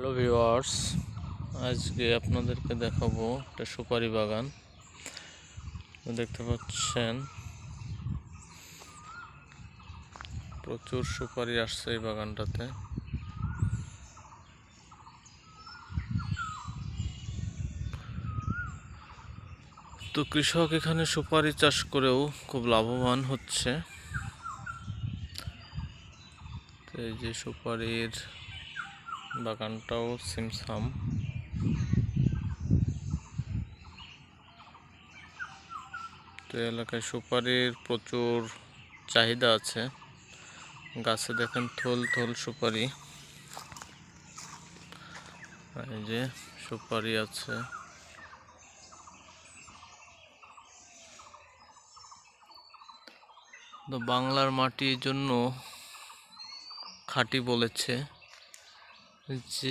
Hello viewers, আজকে আপনাদেরকে দেখাবো একটা সুপারি বাগান। দেখতে পাচ্ছেন প্রচুর সুপারি আসছে এই বাগানটাতে। তো কৃষক এখানে সুপারি চাষ করেও খুব লাভবান হচ্ছে। তো এই যে সুপারির বাগানটাও সিমসাম। তো এলাকায় সুপারির প্রচুর চাহিদা আছে। গাছে দেখেন থল থল সুপারি, এই যে সুপারি আছে। তো বাংলার মাটির জন্য খাঁটি বলেছে যে